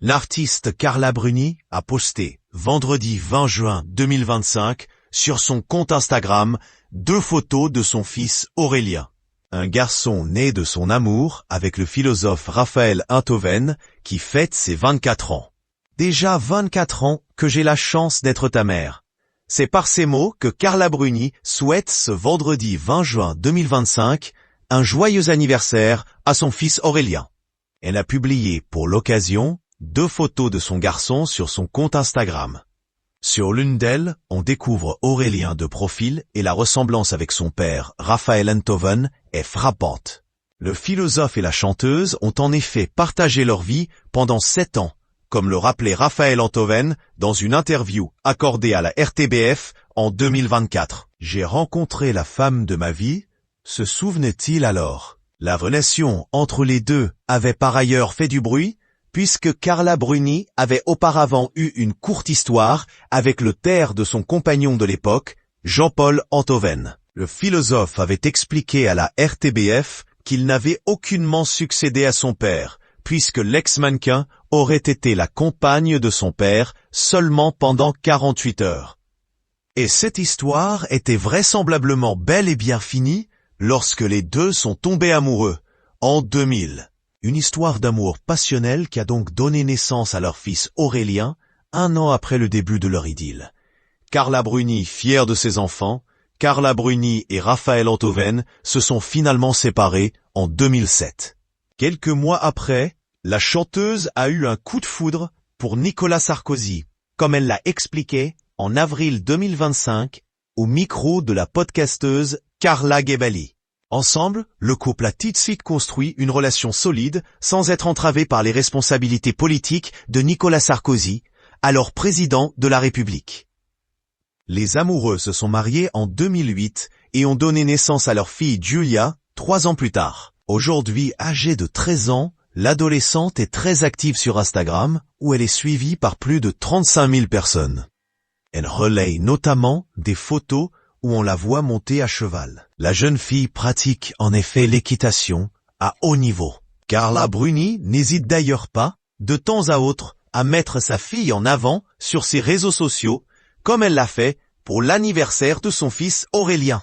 L'artiste Carla Bruni a posté, vendredi 20 juin 2025, sur son compte Instagram, 2 photos de son fils Aurélien. Un garçon né de son amour avec le philosophe Raphaël Enthoven, qui fête ses 24 ans. Déjà 24 ans que j'ai la chance d'être ta mère. C'est par ces mots que Carla Bruni souhaite ce vendredi 20 juin 2025 un joyeux anniversaire à son fils Aurélien. Elle a publié pour l'occasion 2 photos de son garçon sur son compte Instagram. Sur l'une d'elles, on découvre Aurélien de profil et la ressemblance avec son père, Raphaël Enthoven, est frappante. Le philosophe et la chanteuse ont en effet partagé leur vie pendant 7 ans, comme le rappelait Raphaël Enthoven dans une interview accordée à la RTBF en 2024. « J'ai rencontré la femme de ma vie », se souvenait-il alors. La relation entre les deux avait par ailleurs fait du bruit, puisque Carla Bruni avait auparavant eu une courte histoire avec le père de son compagnon de l'époque, Jean-Paul Enthoven. Le philosophe avait expliqué à la RTBF qu'il n'avait aucunement succédé à son père, puisque l'ex-mannequin aurait été la compagne de son père seulement pendant 48 heures. Et cette histoire était vraisemblablement bel et bien finie lorsque les deux sont tombés amoureux, en 2000. Une histoire d'amour passionnel qui a donc donné naissance à leur fils Aurélien, 1 an après le début de leur idylle. Carla Bruni, fière de ses enfants, Carla Bruni et Raphaël Enthoven se sont finalement séparés en 2007. Quelques mois après, la chanteuse a eu un coup de foudre pour Nicolas Sarkozy, comme elle l'a expliqué en avril 2025 au micro de la podcasteuse Carla Gebali. Ensemble, le couple a tout de suite construit une relation solide sans être entravé par les responsabilités politiques de Nicolas Sarkozy, alors président de la République. Les amoureux se sont mariés en 2008 et ont donné naissance à leur fille Julia 3 ans plus tard. Aujourd'hui âgée de 13 ans, l'adolescente est très active sur Instagram où elle est suivie par plus de 35 000 personnes. Elle relaye notamment des photos où on la voit monter à cheval. La jeune fille pratique en effet l'équitation à haut niveau. Carla Bruni n'hésite d'ailleurs pas, de temps à autre, à mettre sa fille en avant sur ses réseaux sociaux, comme elle l'a fait pour l'anniversaire de son fils Aurélien.